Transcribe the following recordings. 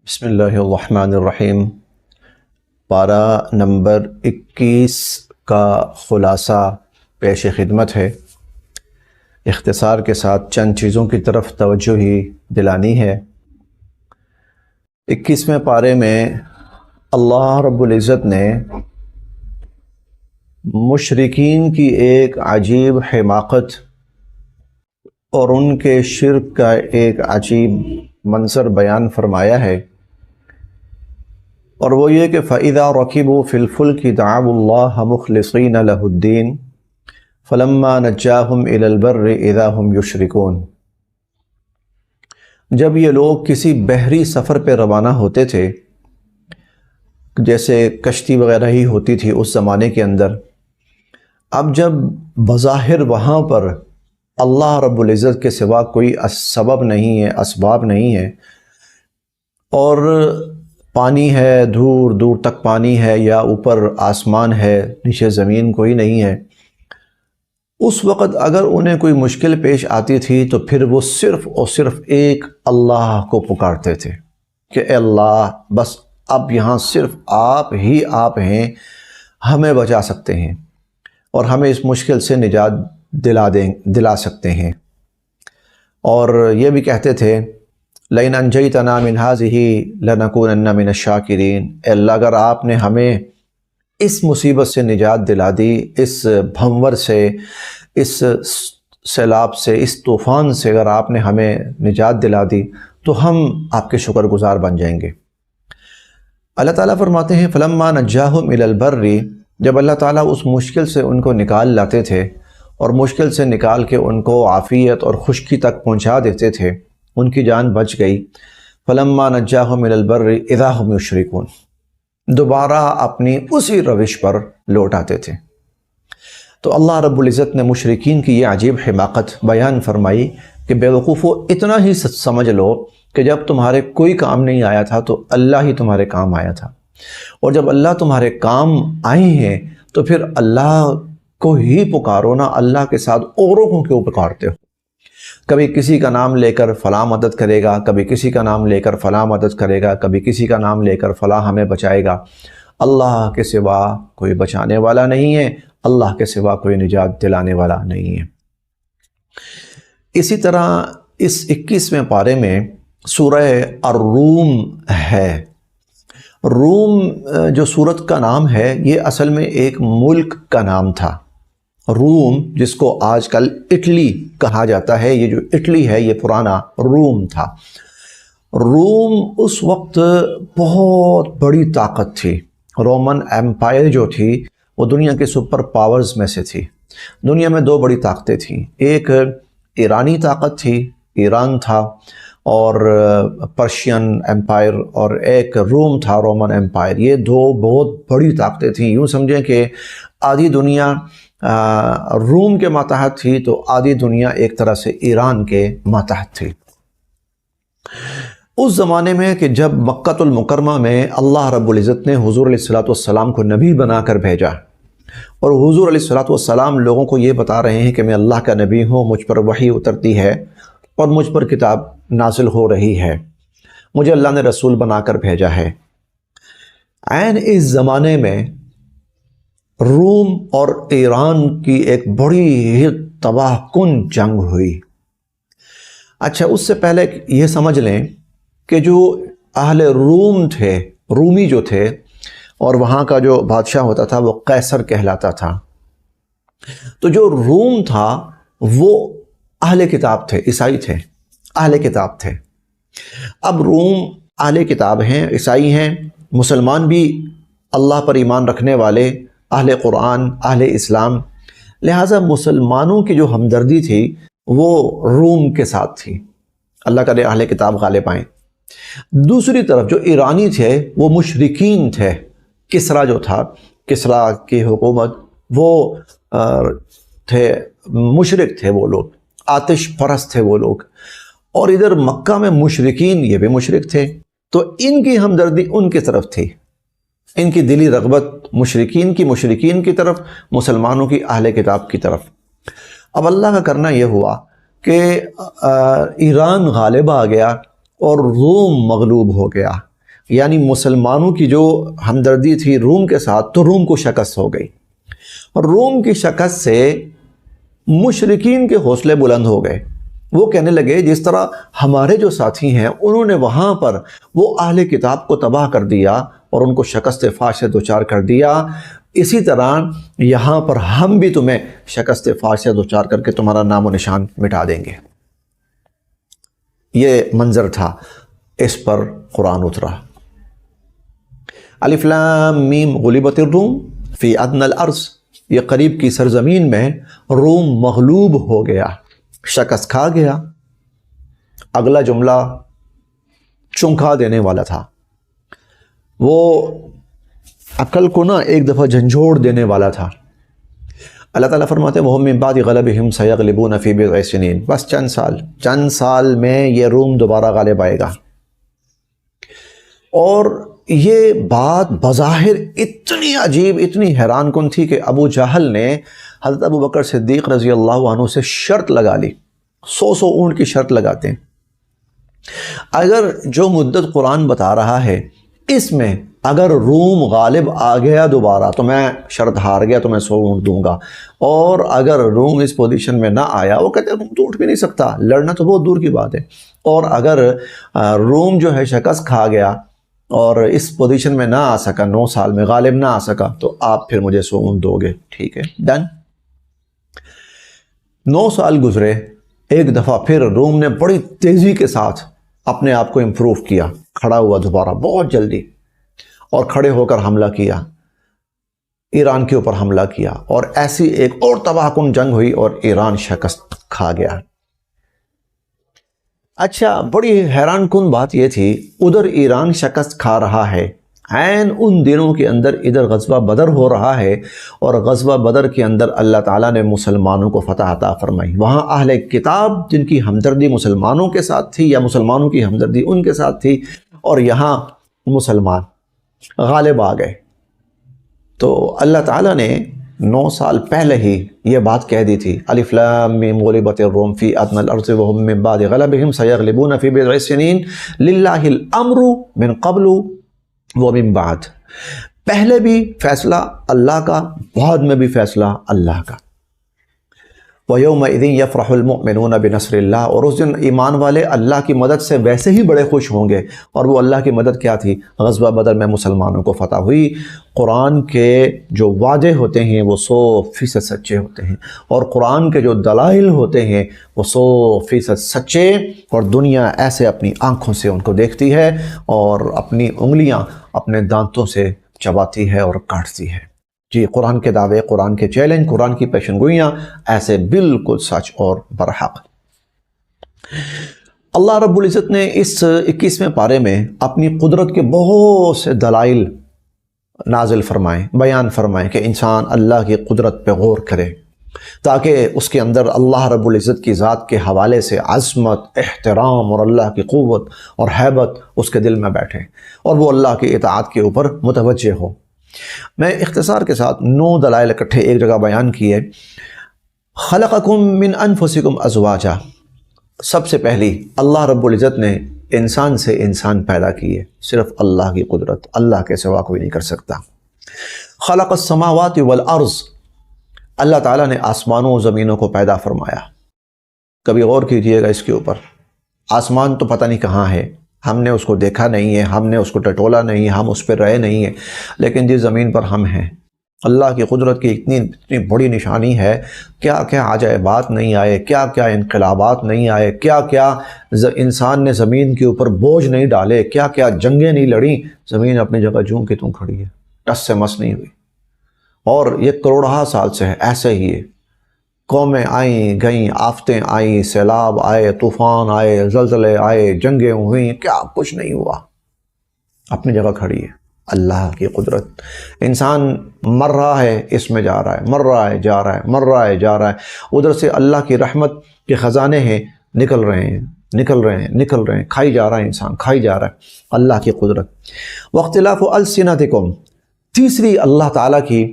بسم اللہ الرحمن الرحیم۔ پارہ نمبر 21 کا خلاصہ پیش خدمت ہے۔ اختصار کے ساتھ چند چیزوں کی طرف توجہ ہی دلانی ہے۔ 21ویں پارے میں اللہ رب العزت نے مشرکین کی ایک عجیب حماقت اور ان کے شرک کا ایک عجیب منظر بیان فرمایا ہے، اور وہ یہ کہ فَإِذَا رَكِبُوا فِي الْفُلْكِ دَعَوُا اللَّهَ مُخْلِصِينَ لَهُ الدِّينَ فَلَمَّا نَجَّاهُمْ إِلَى الْبَرِّ إِذَا هُمْ يُشْرِكُونَ۔ جب یہ لوگ کسی بحری سفر پہ روانہ ہوتے تھے، جیسے کشتی وغیرہ ہی ہوتی تھی اس زمانے کے اندر، اب جب بظاہر وہاں پر اللہ رب العزت کے سوا کوئی سبب نہیں ہے، اسباب نہیں ہے، اور پانی ہے، دور دور تک پانی ہے، یا اوپر آسمان ہے، نیچے زمین کوئی نہیں ہے، اس وقت اگر انہیں کوئی مشکل پیش آتی تھی تو پھر وہ صرف اور صرف ایک اللہ کو پکارتے تھے کہ اے اللہ، بس اب یہاں صرف آپ ہی آپ ہیں، ہمیں بچا سکتے ہیں اور ہمیں اس مشکل سے نجات دلا سکتے ہیں۔ اور یہ بھی کہتے تھے لَإِنْ أَنْجَيْتَنَا مِنْ هَٰذِهِ لَنَكُونَنَّ مِنَ الشَّاكِرِينَ۔ اے اللہ، اگر آپ نے ہمیں اس مصیبت سے نجات دلا دی، اس بھنور سے، اس سیلاب سے، اس طوفان سے اگر آپ نے ہمیں نجات دلا دی تو ہم آپ کے شکر گزار بن جائیں گے۔ اللہ تعالیٰ فرماتے ہیں فَلَمَّا نَجَّاهُمْ إِلَى الْبَرِّ، جب اللہ تعالیٰ اس مشکل سے ان کو نکال لاتے تھے اور مشکل سے نکال کے ان کو عافیت اور خشکی تک پہنچا دیتے تھے، ان کی جان بچ گئی۔ فَلَمَّا نَجَّاهُمْ إِلَى الْبَرِّ إِذَا هُمْ يُشْرِكُونَ، دوبارہ اپنی اسی روش پر لوٹ آتے تھے۔ تو اللہ رب العزت نے مشرکین کی یہ عجیب حماقت بیان فرمائی کہ بے وقوفو، اتنا ہی سمجھ لو کہ جب تمہارے کوئی کام نہیں آیا تھا تو اللہ ہی تمہارے کام آیا تھا، اور جب اللہ تمہارے کام آئے ہیں تو پھر اللہ کو ہی پکارو نا، اللہ کے ساتھ اوروں کو کیوں پکارتے ہو؟ کبھی کسی کا نام لے کر فلاں مدد کرے گا، کبھی کسی کا نام لے کر فلاں مدد کرے گا، کبھی کسی کا نام لے کر فلاں ہمیں بچائے گا۔ اللہ کے سوا کوئی بچانے والا نہیں ہے، اللہ کے سوا کوئی نجات دلانے والا نہیں ہے۔ اسی طرح اس 21ویں پارے میں سورہ الروم ہے۔ روم جو سورت کا نام ہے، یہ اصل میں ایک ملک کا نام تھا۔ روم، جس کو آج کل اٹلی کہا جاتا ہے، یہ جو اٹلی ہے یہ پرانا روم تھا۔ روم اس وقت بہت بڑی طاقت تھی۔ رومن ایمپائر جو تھی وہ دنیا کے سپر پاورز میں سے تھی۔ دنیا میں دو بڑی طاقتیں تھیں، ایک ایرانی طاقت تھی، ایران تھا، اور پرشین ایمپائر، اور ایک روم تھا، رومن ایمپائر۔ یہ دو بہت بڑی طاقتیں تھیں۔ یوں سمجھیں کہ آدھی دنیا روم کے ماتحت تھی تو آدھی دنیا ایک طرح سے ایران کے ماتحت تھی۔ اس زمانے میں کہ جب مکہ المکرمہ میں اللہ رب العزت نے حضور علیہ السلام کو نبی بنا کر بھیجا، اور حضور علیہ السلام لوگوں کو یہ بتا رہے ہیں کہ میں اللہ کا نبی ہوں، مجھ پر وحی اترتی ہے اور مجھ پر کتاب نازل ہو رہی ہے، مجھے اللہ نے رسول بنا کر بھیجا ہے۔ عین اس زمانے میں روم اور ایران کی ایک بڑی ہی تباہ کن جنگ ہوئی۔ اچھا، اس سے پہلے یہ سمجھ لیں کہ جو اہل روم تھے، رومی جو تھے، اور وہاں کا جو بادشاہ ہوتا تھا وہ قیصر کہلاتا تھا۔ تو جو روم تھا وہ اہل کتاب تھے، عیسائی تھے، اہل کتاب تھے۔ اب روم اہل کتاب ہیں، عیسائی ہیں، مسلمان بھی اللہ پر ایمان رکھنے والے، اہل قرآن، اہل اسلام، لہٰذا مسلمانوں کی جو ہمدردی تھی وہ روم کے ساتھ تھی۔ اللہ کرے اہل کتاب غالب آئیں۔ دوسری طرف جو ایرانی تھے وہ مشرکین تھے۔ کسرا جو تھا، کسرا کی حکومت، وہ تھے مشرک تھے، وہ لوگ آتش پرست تھے وہ لوگ، اور ادھر مکہ میں مشرکین، یہ بھی مشرک تھے، تو ان کی ہمدردی ان کی طرف تھی، ان کی دلی رغبت مشرکین کی طرف، مسلمانوں کی اہل کتاب کی طرف۔ اب اللہ کا کرنا یہ ہوا کہ ایران غالب آ گیا اور روم مغلوب ہو گیا۔ یعنی مسلمانوں کی جو ہمدردی تھی روم کے ساتھ، تو روم کو شکست ہو گئی، اور روم کی شکست سے مشرکین کے حوصلے بلند ہو گئے۔ وہ کہنے لگے جس طرح ہمارے جو ساتھی ہیں انہوں نے وہاں پر وہ اہل کتاب کو تباہ کر دیا اور ان کو شکست فاش سے دوچار کر دیا، اسی طرح یہاں پر ہم بھی تمہیں شکست فاش سے دوچار کر کے تمہارا نام و نشان مٹا دیں گے۔ یہ منظر تھا، اس پر قرآن اترا۔ الف لام میم غلبت الروم فی ادنی الارض، یہ قریب کی سرزمین میں روم مغلوب ہو گیا، شکست کھا گیا۔ اگلا جملہ چونکا دینے والا تھا، وہ عقل کو نا ایک دفعہ جھنجھوڑ دینے والا تھا۔ اللہ تعالیٰ فرماتے ہیں وَهُمْ مِن بَعْدِ غَلَبِهِمْ سَيَغْلِبُونَ فِي بِضْعِ سِنِينَ، بس چند سال میں یہ روم دوبارہ غالب آئے گا۔ اور یہ بات بظاہر اتنی عجیب، اتنی حیران کن تھی کہ ابو جہل نے حضرت ابو بکر صدیق رضی اللہ عنہ سے شرط لگا لی، 100 اونٹ کی شرط لگاتے ہیں، اگر جو مدت قرآن بتا رہا ہے اس میں اگر روم غالب آ گیا دوبارہ تو میں شرط ہار گیا تو میں 100 اونٹ دوں گا، اور اگر روم اس پوزیشن میں نہ آیا، وہ کہتے ہیں روم تو اٹھ بھی نہیں سکتا، لڑنا تو بہت دور کی بات ہے، اور اگر روم جو ہے شکست کھا گیا اور اس پوزیشن میں نہ آ سکا، 9 سال میں غالب نہ آ سکا، تو آپ پھر مجھے 100 اونٹ دو گے۔ ٹھیک ہے، ڈن۔ 9 سال گزرے، ایک دفعہ پھر روم نے بڑی تیزی کے ساتھ اپنے آپ کو امپروو کیا، کھڑا ہوا دوبارہ بہت جلدی، اور کھڑے ہو کر حملہ کیا، ایران کے اوپر حملہ کیا، اور ایسی ایک اور تباہ کن جنگ ہوئی اور ایران شکست کھا گیا۔ اچھا، بڑی حیران کن بات یہ تھی، ادھر ایران شکست کھا رہا ہے، عین ان دنوں کے اندر ادھر غزوہ بدر ہو رہا ہے، اور غزوہ بدر کے اندر اللہ تعالیٰ نے مسلمانوں کو فتح عطا فرمائی۔ وہاں اہل کتاب جن کی ہمدردی مسلمانوں کے ساتھ تھی یا مسلمانوں کی ہمدردی ان کے ساتھ تھی، اور یہاں مسلمان غالب آ گئے۔ تو اللہ تعالیٰ نے 9 سال پہلے ہی یہ بات کہہ دی تھی، الف لام میم غلبت الروم فی ادنی الارض وهم من بعد غلبهم سیغلبون فی بضع سنین للہ الامر من قبل ومن بعد، پہلے بھی فیصلہ اللہ کا، بعد میں بھی فیصلہ اللہ کا۔ وَيَوْمَئِذٍ يَفْرَحُ الْمُؤْمِنُونَ بِنَصْرِ اللَّهِ، اور اس دن ایمان والے اللہ کی مدد سے ویسے ہی بڑے خوش ہوں گے، اور وہ اللہ کی مدد کیا تھی؟ غزوہ بدر میں مسلمانوں کو فتح ہوئی۔ قرآن کے جو وعدے ہوتے ہیں وہ 100% سچے ہوتے ہیں، اور قرآن کے جو دلائل ہوتے ہیں وہ 100% سچے، اور دنیا ایسے اپنی آنکھوں سے ان کو دیکھتی ہے اور اپنی انگلیاں اپنے دانتوں سے چباتی ہے اور کاٹتی ہے۔ جی، قرآن کے دعوے، قرآن کے چیلنج، قرآن کی پیشن گوئیاں ایسے بالکل سچ اور برحق۔ اللہ رب العزت نے اس 21ویں پارے میں اپنی قدرت کے بہت سے دلائل نازل فرمائے، بیان فرمائے کہ انسان اللہ کی قدرت پہ غور کرے، تاکہ اس کے اندر اللہ رب العزت کی ذات کے حوالے سے عظمت، احترام اور اللہ کی قوت اور ہیبت اس کے دل میں بیٹھے، اور وہ اللہ کی اطاعت کے اوپر متوجہ ہو۔ میں اختصار کے ساتھ 9 دلائل اکٹھے ایک جگہ بیان کیے۔ خلقکم من انفسکم ازواجا، سب سے پہلی اللہ رب العزت نے انسان سے انسان پیدا کیے، صرف اللہ کی قدرت، اللہ کے سوا کوئی نہیں کر سکتا۔ خلق السماوات والارض، اللہ تعالیٰ نے آسمانوں و زمینوں کو پیدا فرمایا۔ کبھی غور کیجئے گا اس کے اوپر، آسمان تو پتہ نہیں کہاں ہے، ہم نے اس کو دیکھا نہیں ہے، ہم نے اس کو ٹٹولا نہیں ہے، ہم اس پہ رہے نہیں ہیں، لیکن جس زمین پر ہم ہیں، اللہ کی قدرت کی اتنی بڑی نشانی ہے، کیا کیا عجائبات نہیں آئے، کیا کیا انقلابات نہیں آئے، کیا کیا انسان نے زمین کے اوپر بوجھ نہیں ڈالے، کیا کیا جنگیں نہیں لڑیں، زمین اپنی جگہ جوں کی توں کھڑی ہے، ٹس سے مس نہیں ہوئی، اور یہ کروڑہا سال سے ہے ایسے ہی ہے۔ قومیں آئیں گئیں، آفتیں آئیں، سیلاب آئے، طوفان آئے، زلزلے آئے، جنگیں ہوئیں، کیا کچھ نہیں ہوا، اپنی جگہ کھڑی ہے اللہ کی قدرت۔ انسان مر رہا ہے، اس میں جا رہا ہے، مر رہا ہے، جا رہا ہے، مر رہا ہے، جا رہا ہے، ادھر سے اللہ کی رحمت کے خزانے ہیں، نکل رہے ہیں، نکل رہے ہیں، نکل رہے ہیں، کھائی جا رہا ہے انسان، کھائی جا رہا ہے، اللہ کی قدرت۔ واختلاف السنتکم، تیسری اللہ تعالیٰ کی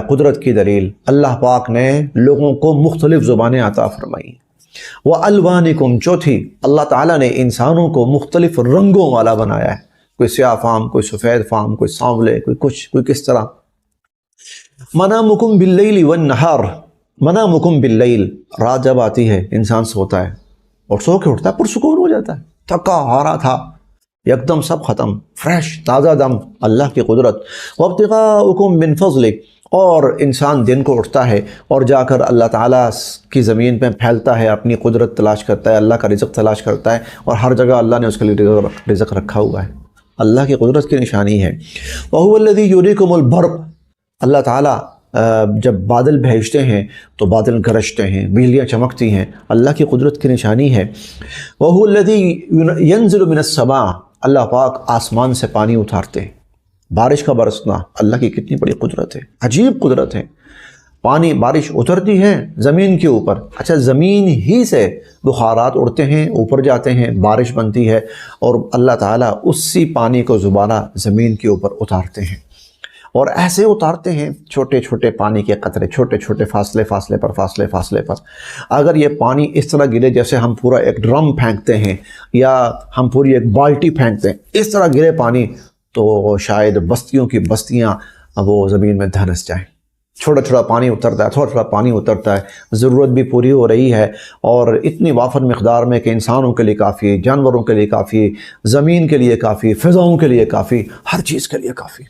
قدرت کی دلیل، اللہ پاک نے لوگوں کو مختلف زبانیں عطا فرمائی۔ وَأَلْوَانِكُمْ، چوتھی اللہ تعالیٰ نے انسانوں کو مختلف رنگوں والا بنایا ہے، کوئی سیاہ فام، کوئی سفید فام، کوئی سانولے، کوئی کچھ، کوئی کس طرح۔ منامکم باللیل والنہار، منامکم باللیل، رات جب آتی ہے انسان سوتا ہے اور سو کے اٹھتا ہے پرسکون ہو جاتا ہے، تھکا ہارا تھا، یکدم سب ختم، فریش تازہ دم، اللہ کی قدرت۔ وابتغاؤکم من فضلہ، اور انسان دن کو اٹھتا ہے اور جا کر اللہ تعالیٰ کی زمین پہ پھیلتا ہے، اپنی قدرت تلاش کرتا ہے، اللہ کا رزق تلاش کرتا ہے، اور ہر جگہ اللہ نے اس کے لیے رزق رکھا ہوا ہے، اللہ کی قدرت کی نشانی ہے۔ وَهُوَ الَّذِي يُرِيكُمُ الْبَرْقَ، اللہ تعالیٰ جب بادل بھیجتے ہیں تو بادل گرجتے ہیں، بجلیاں چمکتی ہیں، اللہ کی قدرت کی نشانی ہے۔ وَهُوَ الَّذِي يَنزِلُ مِنَ السَّمَاءِ، اللہ پاک آسمان سے پانی اتارتے ہیں، بارش کا برسنا، اللہ کی کتنی بڑی قدرت ہے، عجیب قدرت ہے۔ پانی، بارش اترتی ہے زمین کے اوپر، اچھا زمین ہی سے بخارات اڑتے ہیں، اوپر جاتے ہیں، بارش بنتی ہے، اور اللہ تعالیٰ اسی پانی کو دوبارہ زمین کے اوپر اتارتے ہیں، اور ایسے اتارتے ہیں چھوٹے چھوٹے پانی کے قطرے، چھوٹے چھوٹے فاصلے پر۔ اگر یہ پانی اس طرح گرے جیسے ہم پورا ایک ڈرم پھینکتے ہیں یا ہم پوری ایک بالٹی پھینکتے ہیں، اس طرح گرے پانی تو شاید بستیوں کی بستیاں وہ زمین میں دھنس جائیں۔ چھوٹا چھوٹا پانی اترتا ہے، تھوڑا تھوڑا پانی اترتا ہے، ضرورت بھی پوری ہو رہی ہے، اور اتنی وافر مقدار میں کہ انسانوں کے لیے کافی، جانوروں کے لیے کافی، زمین کے لیے کافی، فضاؤں کے لیے کافی، ہر چیز کے لیے کافی۔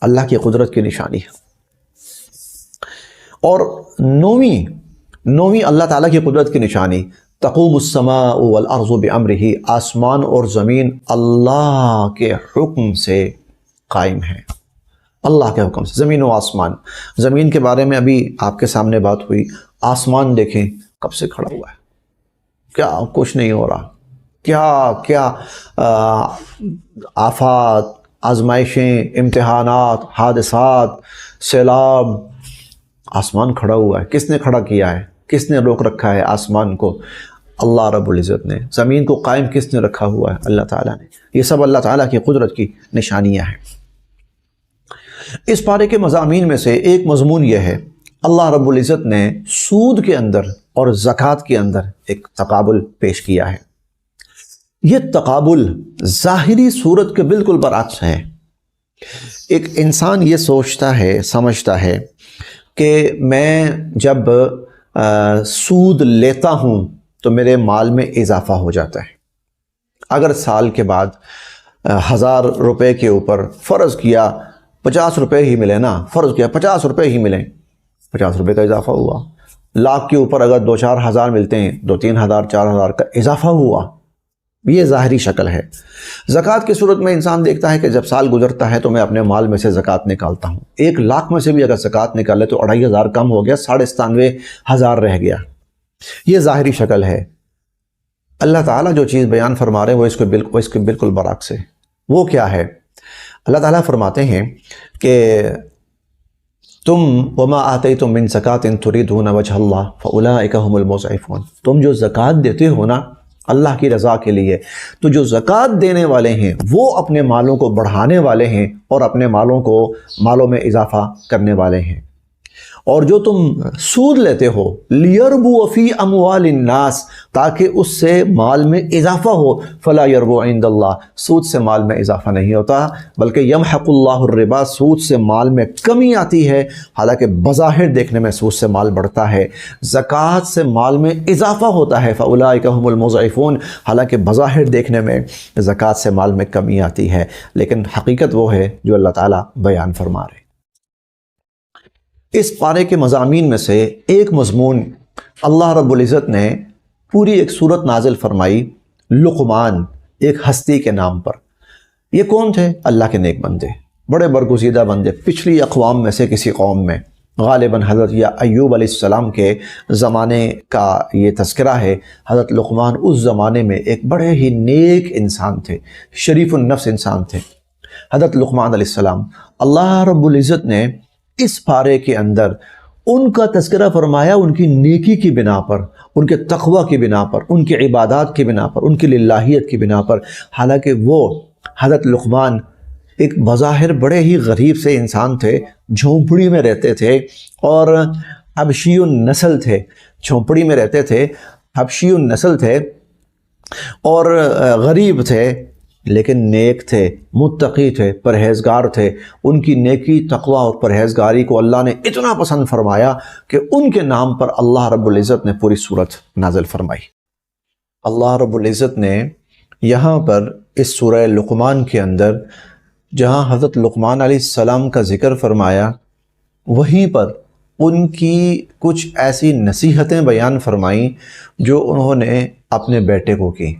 اللہ کی قدرت کی نشانی ہے۔ اور نویں اللہ تعالیٰ کی قدرت کی نشانی، تقوم السماء والارض بامرہ، آسمان اور زمین اللہ کے حکم سے قائم ہے، اللہ کے حکم سے، زمین و آسمان۔ زمین کے بارے میں ابھی آپ کے سامنے بات ہوئی، آسمان دیکھیں کب سے کھڑا ہوا ہے، کیا کچھ نہیں ہو رہا، کیا آفات، آزمائشیں، امتحانات، حادثات، سیلاب، آسمان کھڑا ہوا ہے۔ کس نے کھڑا کیا ہے؟ کس نے روک رکھا ہے آسمان کو؟ اللہ رب العزت نے۔ زمین کو قائم کس نے رکھا ہوا ہے؟ اللہ تعالیٰ نے۔ یہ سب اللہ تعالیٰ کی قدرت کی نشانیاں ہیں۔ اس پارے کے مضامین میں سے ایک مضمون یہ ہے، اللہ رب العزت نے سود کے اندر اور زکوٰۃ کے اندر ایک تقابل پیش کیا ہے۔ یہ تقابل ظاہری صورت کے بالکل برعکس ہے۔ ایک انسان یہ سوچتا ہے، سمجھتا ہے کہ میں جب سود لیتا ہوں تو میرے مال میں اضافہ ہو جاتا ہے۔ اگر سال کے بعد 1000 روپے کے اوپر فرض کیا 50 روپے ہی ملے نا، فرض کیا 50 روپے ہی ملیں، 50 روپے کا اضافہ ہوا۔ لاکھ کے اوپر اگر 2-4 ہزار ملتے ہیں، 2-3 ہزار 4 ہزار کا اضافہ ہوا۔ یہ ظاہری شکل ہے۔ زکوٰۃ کی صورت میں انسان دیکھتا ہے کہ جب سال گزرتا ہے تو میں اپنے مال میں سے زکوٰۃ نکالتا ہوں۔ 1 لاکھ میں سے بھی اگر زکوٰۃ نکالے تو 2500 کم ہو گیا، 97,500 رہ گیا۔ یہ ظاہری شکل ہے۔ اللہ تعالیٰ جو چیز بیان فرما رہے ہیں وہ اس کے بالکل برعکس ہے۔ وہ کیا ہے؟ اللہ تعالیٰ فرماتے ہیں کہ تم وما آتیتم من زکاۃ تریدون وجہ اللہ فاولئک هم المضعفون، تم جو زکوٰۃ دیتے ہو نا اللہ کی رضا کے لیے، تو جو زکوٰۃ دینے والے ہیں وہ اپنے مالوں کو بڑھانے والے ہیں اور اپنے مالوں میں اضافہ کرنے والے ہیں۔ اور جو تم سود لیتے ہو لیربو فی اموال الناس، تاکہ اس سے مال میں اضافہ ہو، فلا یربو عند اللہ، سود سے مال میں اضافہ نہیں ہوتا بلکہ یمحق اللہ الربا، سود سے مال میں کمی آتی ہے، حالانکہ بظاہر دیکھنے میں سود سے مال بڑھتا ہے۔ زکوٰۃ سے مال میں اضافہ ہوتا ہے، فاولئک هم المضعفون، حالانکہ بظاہر دیکھنے میں زکوٰۃ سے مال میں کمی آتی ہے، لیکن حقیقت وہ ہے جو اللہ تعالیٰ بیان فرما رہے ہیں۔ اس پارے کے مضامین میں سے ایک مضمون اللہ رب العزت نے پوری ایک صورت نازل فرمائی لقمان، ایک ہستی کے نام پر۔ یہ کون تھے؟ اللہ کے نیک بندے، بڑے برگزیدہ بندے، پچھلی اقوام میں سے کسی قوم میں، غالباً حضرت ایوب علیہ السلام کے زمانے کا یہ تذکرہ ہے۔ حضرت لقمان اس زمانے میں ایک بڑے ہی نیک انسان تھے، شریف النفس انسان تھے حضرت لقمان علیہ السلام۔ اللہ رب العزت نے اس پارے کے اندر ان کا تذکرہ فرمایا ان کی نیکی کی بنا پر، ان کے تقوی کی بنا پر، ان کی عبادات کی بنا پر، ان کی للہیت کی بنا پر، حالانکہ وہ حضرت لقمان ایک بظاہر بڑے ہی غریب سے انسان تھے، جھونپڑی میں رہتے تھے اور حبشی النسل تھے، جھونپڑی میں رہتے تھے، حبشی النسل تھے اور غریب تھے، لیکن نیک تھے، متقی تھے، پرہیزگار تھے. ان کی نیکی، تقوی اور پرہیزگاری کو اللہ نے اتنا پسند فرمایا کہ ان کے نام پر اللہ رب العزت نے پوری سورت نازل فرمائی. اللہ رب العزت نے یہاں پر اس سورہ لقمان کے اندر جہاں حضرت لقمان علیہ السلام کا ذکر فرمایا، وہیں پر ان کی کچھ ایسی نصیحتیں بیان فرمائیں جو انہوں نے اپنے بیٹے کو کی.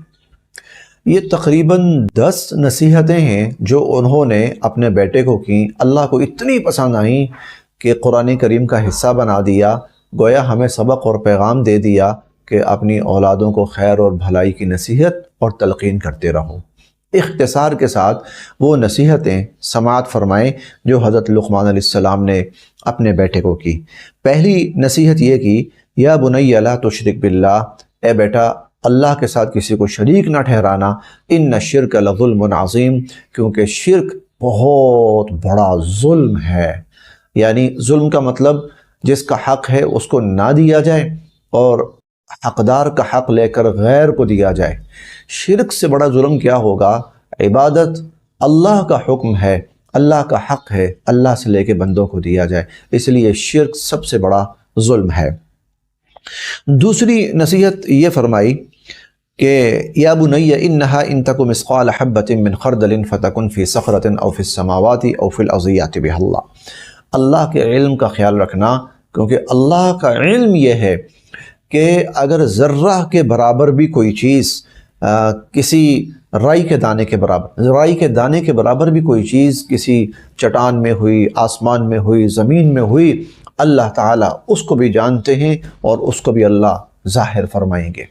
یہ تقریباً 10 نصیحتیں ہیں جو انہوں نے اپنے بیٹے کو کی. اللہ کو اتنی پسند آئیں کہ قرآن کریم کا حصہ بنا دیا، گویا ہمیں سبق اور پیغام دے دیا کہ اپنی اولادوں کو خیر اور بھلائی کی نصیحت اور تلقین کرتے رہو. اختصار کے ساتھ وہ نصیحتیں سماعت فرمائیں جو حضرت لقمان علیہ السلام نے اپنے بیٹے کو کی. پہلی نصیحت یہ کی، یا بنی لا تشرک باللہ، اے بیٹا اللہ کے ساتھ کسی کو شریک نہ ٹھہرانا. ان الشرک لظلم عظیم، کیونکہ شرک بہت بڑا ظلم ہے. یعنی ظلم کا مطلب جس کا حق ہے اس کو نہ دیا جائے اور حقدار کا حق لے کر غیر کو دیا جائے. شرک سے بڑا ظلم کیا ہوگا؟ عبادت اللہ کا حکم ہے، اللہ کا حق ہے، اللہ سے لے کے بندوں کو دیا جائے، اس لیے شرک سب سے بڑا ظلم ہے. دوسری نصیحت یہ فرمائی کہ یا بنی انہا ان تک مثقال حبۃ من خردل فتکن فی صخرۃ او فی السماوات او فی الارضیات بہ اللہ. اللہ کے علم کا خیال رکھنا، کیونکہ اللہ کا علم یہ ہے کہ اگر ذرہ کے برابر بھی کوئی چیز، کسی رائی کے دانے کے برابر بھی کوئی چیز کسی چٹان میں ہوئی، آسمان میں ہوئی، زمین میں ہوئی، اللہ تعالیٰ اس کو بھی جانتے ہیں اور اس کو بھی اللہ ظاہر فرمائیں گے.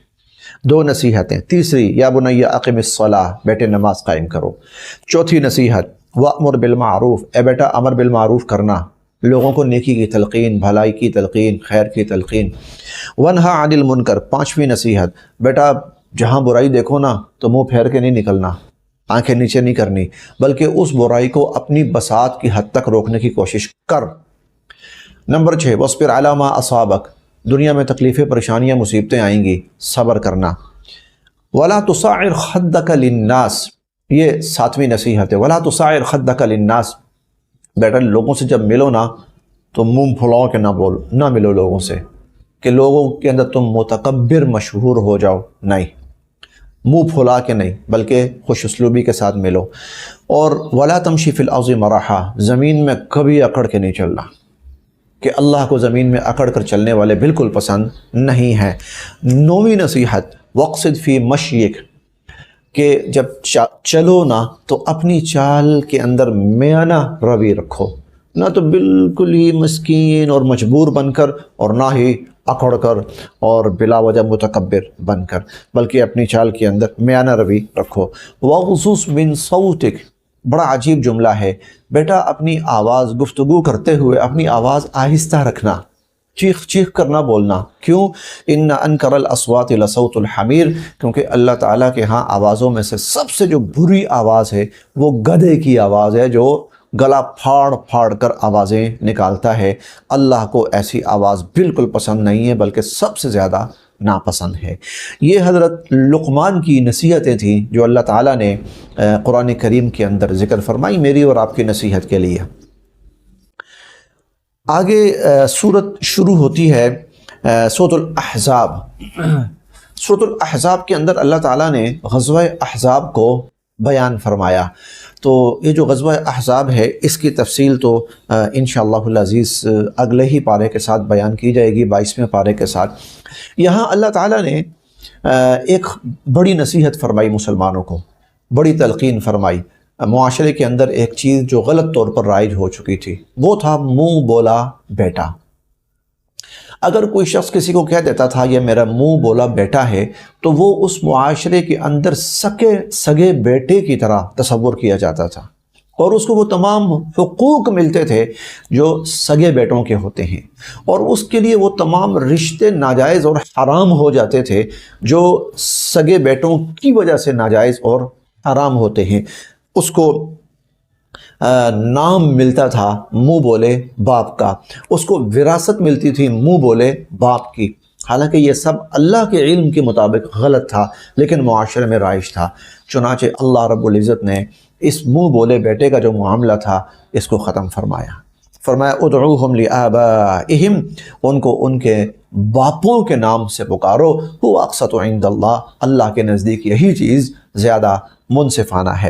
2 نصیحتیں. تیسری، یا بنی اقم الصلاۃ، بیٹے نماز قائم کرو. چوتھی نصیحت، وامر بالمعروف، اے بیٹا امر بالمعروف کرنا، لوگوں کو نیکی کی تلقین، بھلائی کی تلقین، خیر کی تلقین. ونہا عن المنکر، 5ویں نصیحت، بیٹا جہاں برائی دیکھو نا تو منہ پھیر کے نہیں نکلنا، آنکھیں نیچے نہیں کرنی، بلکہ اس برائی کو اپنی بساط کی حد تک روکنے کی کوشش کر. نمبر 6، واصبر علی ما اصابک، دنیا میں تکلیفیں، پریشانیاں، مصیبتیں آئیں گی، صبر کرنا. ولا تصعر خدک للناس، یہ 7ویں نصیحت ہے. ولا تصعر خدک للناس، بیٹا لوگوں سے جب ملو نا تو منہ پھلاؤ کے نہ ملو لوگوں سے کہ لوگوں کے اندر تم متکبر مشہور ہو جاؤ، نہیں، منہ پھلا کے نہیں، بلکہ خوش اسلوبی کے ساتھ ملو. اور ولا تمشی فی الارض مرحا، زمین میں کبھی اکڑ کے نہیں چلنا، کہ اللہ کو زمین میں اکڑ کر چلنے والے بالکل پسند نہیں ہیں. 9ویں نصیحت، وقصد فی مشیک، کہ جب چلو نا تو اپنی چال کے اندر میانہ روی رکھو، نہ تو بالکل ہی مسکین اور مجبور بن کر اور نہ ہی اکڑ کر اور بلا وجہ متکبر بن کر، بلکہ اپنی چال کے اندر میانہ روی رکھو. وغضض من صوتک، بڑا عجیب جملہ ہے، بیٹا اپنی آواز، گفتگو کرتے ہوئے اپنی آواز آہستہ رکھنا، چیخ چیخ کرنا بولنا. کیوں؟ ان انکر الاصوات لصوت الحمیر، کیونکہ اللہ تعالیٰ کے ہاں آوازوں میں سے سب سے جو بری آواز ہے وہ گدھے کی آواز ہے، جو گلا پھاڑ پھاڑ کر آوازیں نکالتا ہے. اللہ کو ایسی آواز بالکل پسند نہیں ہے، بلکہ سب سے زیادہ ناپسند ہے. یہ حضرت لقمان کی نصیحتیں تھیں جو اللہ تعالیٰ نے قرآن کریم کے اندر ذکر فرمائی میری اور آپ کی نصیحت کے لیے. آگے سورت شروع ہوتی ہے سورۃ الاحزاب. سورۃ الاحزاب کے اندر اللہ تعالیٰ نے غزوہ احزاب کو بیان فرمایا. تو یہ جو غزوہ احزاب ہے اس کی تفصیل تو انشاءاللہ العزیز اگلے ہی پارے کے ساتھ بیان کی جائے گی، 22ویں پارے کے ساتھ. یہاں اللہ تعالیٰ نے ایک بڑی نصیحت فرمائی مسلمانوں کو، بڑی تلقین فرمائی. معاشرے کے اندر ایک چیز جو غلط طور پر رائج ہو چکی تھی وہ تھا منہ بولا بیٹا. اگر کوئی شخص کسی کو کہہ دیتا تھا یہ میرا منہ بولا بیٹا ہے تو وہ اس معاشرے کے اندر سگے بیٹے کی طرح تصور کیا جاتا تھا، اور اس کو وہ تمام حقوق ملتے تھے جو سگے بیٹوں کے ہوتے ہیں، اور اس کے لیے وہ تمام رشتے ناجائز اور حرام ہو جاتے تھے جو سگے بیٹوں کی وجہ سے ناجائز اور حرام ہوتے ہیں. اس کو نام ملتا تھا منہ بولے باپ کا، اس کو وراثت ملتی تھی منہ بولے باپ کی، حالانکہ یہ سب اللہ کے علم کے مطابق غلط تھا لیکن معاشرے میں رائج تھا۔ چنانچہ اللہ رب العزت نے اس منہ بولے بیٹے کا جو معاملہ تھا اس کو ختم فرمایا ادعوہم لآبائہم، ان کو ان کے باپوں کے نام سے پکارو، هو اقسط عند اللہ، اللہ کے نزدیک یہی چیز زیادہ منصفانہ ہے۔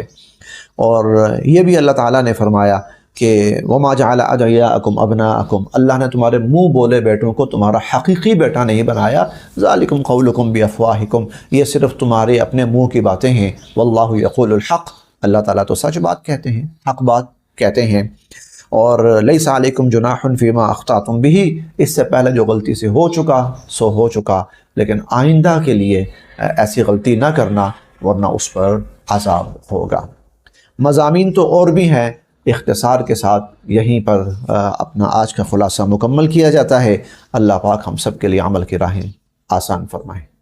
اور یہ بھی اللہ تعالیٰ نے فرمایا کہ وما جعل ادعیاءکم ابناءکم، اللہ نے تمہارے منہ بولے بیٹوں کو تمہارا حقیقی بیٹا نہیں بنایا، ذالکم قولکم بافواہکم، یہ صرف تمہارے اپنے منہ کی باتیں ہیں، واللہ یقول الحق، اللہ تعالیٰ تو سچ بات کہتے ہیں، حق بات کہتے ہیں۔ اور لیس علیکم جناح فیما اخطأتم بہ، اس سے پہلے جو غلطی سے ہو چکا سو ہو چکا، لیکن آئندہ کے لیے ایسی غلطی نہ کرنا ورنہ اس پر عذاب ہوگا۔ مضامین تو اور بھی ہیں، اختصار کے ساتھ یہیں پر اپنا آج کا خلاصہ مکمل کیا جاتا ہے۔ اللہ پاک ہم سب کے لیے عمل کی راہیں آسان فرمائے۔